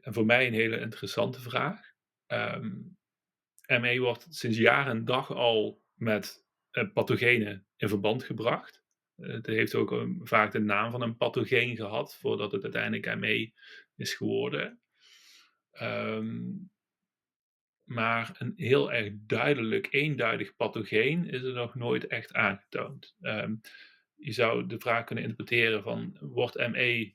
En voor mij een hele interessante vraag. Ehm, ME wordt sinds jaar en dag al met pathogenen in verband gebracht. Het heeft ook vaak de naam van een pathogeen gehad, voordat het uiteindelijk ME is geworden. Ehm, maar een heel erg duidelijk, eenduidig pathogeen is er nog nooit echt aangetoond. Je zou de vraag kunnen interpreteren van, wordt ME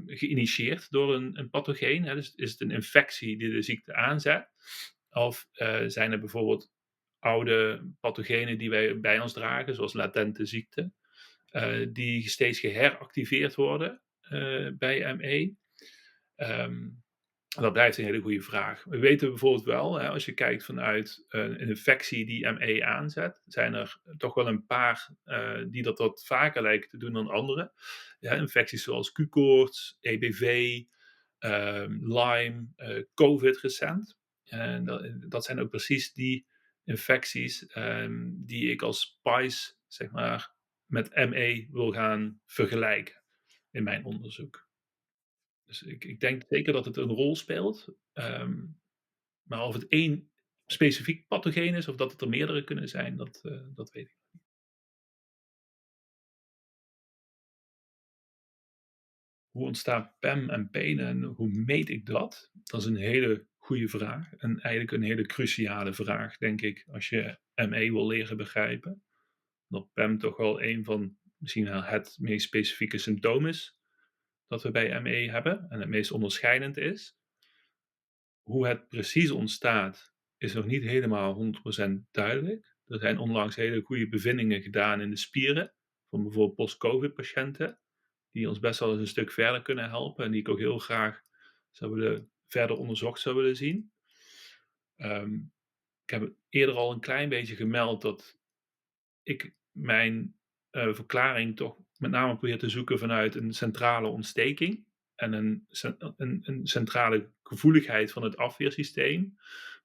geïnitieerd door een pathogeen? Hè? Dus is het een infectie die de ziekte aanzet? Of zijn er bijvoorbeeld oude pathogenen die wij bij ons dragen, zoals latente ziekten, die steeds geheractiveerd worden bij ME? Ehm, Dat blijft een hele goede vraag. We weten bijvoorbeeld wel, hè, als je kijkt vanuit een infectie die ME aanzet, zijn er toch wel een paar die dat wat vaker lijken te doen dan andere. Ja, infecties zoals Q-koorts, EBV, Lyme, COVID recent. En dat zijn ook precies die infecties die ik als SPICE, zeg maar, met ME wil gaan vergelijken in mijn onderzoek. Dus ik denk zeker dat het een rol speelt. Maar of het één specifiek pathogeen is of dat het er meerdere kunnen zijn, dat weet ik. Hoe ontstaat PEM en PEN en hoe meet ik dat? Dat is een hele goede vraag. En eigenlijk een hele cruciale vraag, denk ik, als je ME wil leren begrijpen. Dat PEM toch wel een van misschien wel het meest specifieke symptoom is dat we bij ME hebben en het meest onderscheidend is. Hoe het precies ontstaat, is nog niet helemaal 100% duidelijk. Er zijn onlangs hele goede bevindingen gedaan in de spieren van bijvoorbeeld post-COVID-patiënten, die ons best wel eens een stuk verder kunnen helpen en die ik ook heel graag verder onderzocht zou willen zien. Ehm, ik heb eerder al een klein beetje gemeld dat ik mijn verklaring toch met name probeer te zoeken vanuit een centrale ontsteking en een centrale gevoeligheid van het afweersysteem,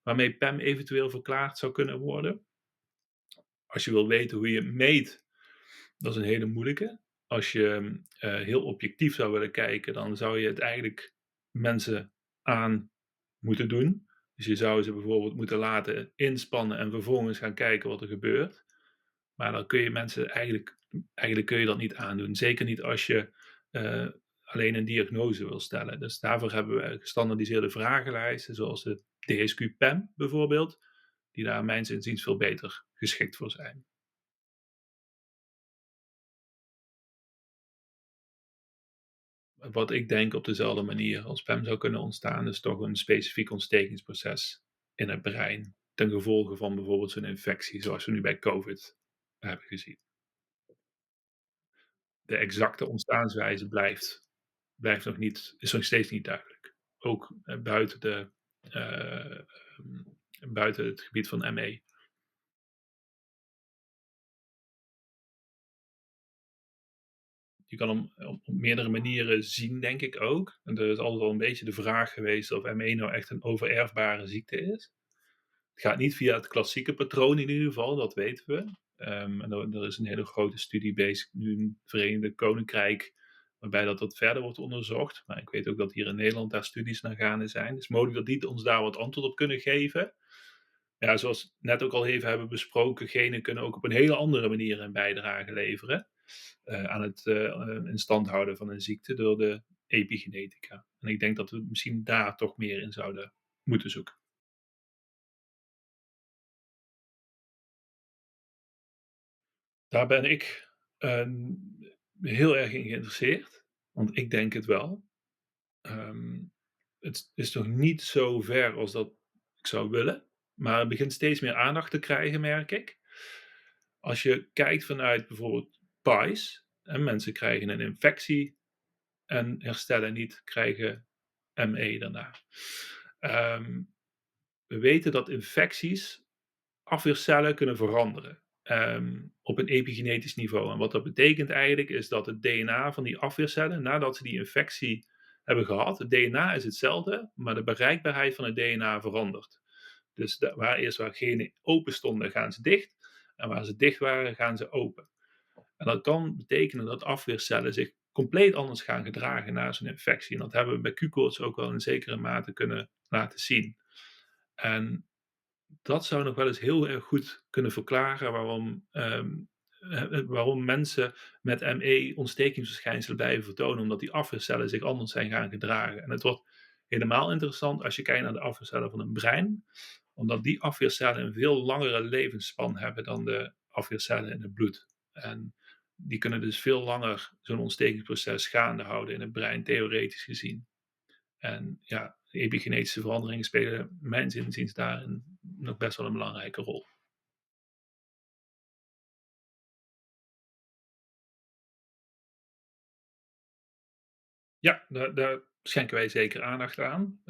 waarmee PEM eventueel verklaard zou kunnen worden. Als je wil weten hoe je het meet, dat is een hele moeilijke. Als je heel objectief zou willen kijken, dan zou je het eigenlijk mensen aan moeten doen. Dus je zou ze bijvoorbeeld moeten laten inspannen en vervolgens gaan kijken wat er gebeurt. Maar dan kun je mensen eigenlijk kun je dat niet aandoen. Zeker niet als je eh, alleen een diagnose wil stellen. Dus daarvoor hebben we gestandaardiseerde vragenlijsten, zoals de DSQ-PEM bijvoorbeeld, die daar mijns inziens veel beter geschikt voor zijn. Wat ik denk op dezelfde manier als PEM zou kunnen ontstaan, is toch een specifiek ontstekingsproces in het brein. Ten gevolge van bijvoorbeeld zo'n infectie, zoals we nu bij COVID hebben gezien. De exacte ontstaanswijze is nog steeds niet duidelijk. Ook eh, buiten het gebied van ME. Je kan hem op meerdere manieren zien, denk ik ook. En er is altijd wel een beetje de vraag geweest of ME nou echt een overerfbare ziekte is. Het gaat niet via het klassieke patroon in ieder geval, dat weten we. En er is een hele grote studie bezig nu in het Verenigd Koninkrijk, waarbij dat verder wordt onderzocht. Maar ik weet ook dat hier in Nederland daar studies naar gaande zijn. Het is mogelijk dat die ons daar wat antwoord op kunnen geven. Ja, zoals we net ook al even hebben besproken, genen kunnen ook op een hele andere manier een bijdrage leveren aan het in stand houden van een ziekte door de epigenetica. En ik denk dat we misschien daar toch meer in zouden moeten zoeken. Daar ben ik ehm, heel erg in geïnteresseerd, want ik denk het wel. Ehm, het is nog niet zo ver als dat ik zou willen, maar het begint steeds meer aandacht te krijgen, merk ik. Als je kijkt vanuit bijvoorbeeld PIES, en mensen krijgen een infectie en herstellen niet, krijgen ME daarna. Ehm, We weten dat infecties afweercellen kunnen veranderen op een epigenetisch niveau. En wat dat betekent eigenlijk is dat het DNA van die afweercellen, nadat ze die infectie hebben gehad, het DNA is hetzelfde, maar de bereikbaarheid van het DNA verandert. Dus waar genen open stonden, gaan ze dicht. En waar ze dicht waren, gaan ze open. En dat kan betekenen dat afweercellen zich compleet anders gaan gedragen na zo'n infectie. En dat hebben we bij Q-koorts ook wel in zekere mate kunnen laten zien. En dat zou nog wel eens heel erg goed kunnen verklaren waarom mensen met ME ontstekingsverschijnselen blijven vertonen, omdat die afweercellen zich anders zijn gaan gedragen. En het wordt helemaal interessant als je kijkt naar de afweercellen van een brein, omdat die afweercellen een veel langere levensspan hebben dan de afweercellen in het bloed. En die kunnen dus veel langer zo'n ontstekingsproces gaande houden in het brein, theoretisch gezien. En ja, epigenetische veranderingen spelen mijns inziens daarin nog best wel een belangrijke rol. Ja, daar schenken wij zeker aandacht aan.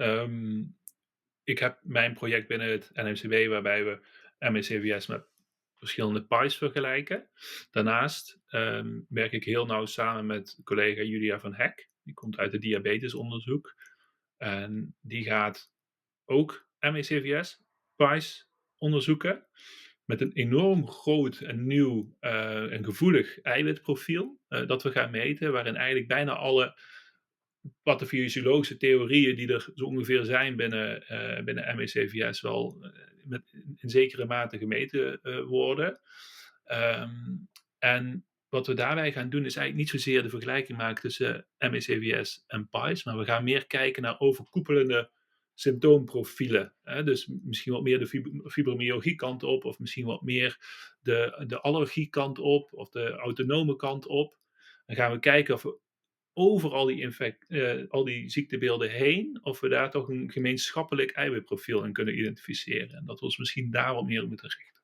Ik heb mijn project binnen het NMCW waarbij we ME/CVS met verschillende pies vergelijken. Daarnaast werk ik heel nauw samen met collega Julia van Hek. Die komt uit het diabetesonderzoek. En die gaat ook ME/CVS pies onderzoeken. Met een enorm groot en nieuw en gevoelig eiwitprofiel. Dat we gaan meten, waarin eigenlijk bijna alle pathofysiologische theorieën die er zo ongeveer zijn binnen ME/CVS wel in zekere mate gemeten worden. Ehm, en wat we daarbij gaan doen is eigenlijk niet zozeer de vergelijking maken tussen ME/CVS en PIES, maar we gaan meer kijken naar overkoepelende symptoomprofielen. Dus misschien wat meer de fibromyalgie kant op, of misschien wat meer de allergie kant op, of de autonome kant op. Dan gaan we kijken of we over al die ziektebeelden heen, of we daar toch een gemeenschappelijk eiwitprofiel in kunnen identificeren. En dat we ons misschien daarop meer moeten richten.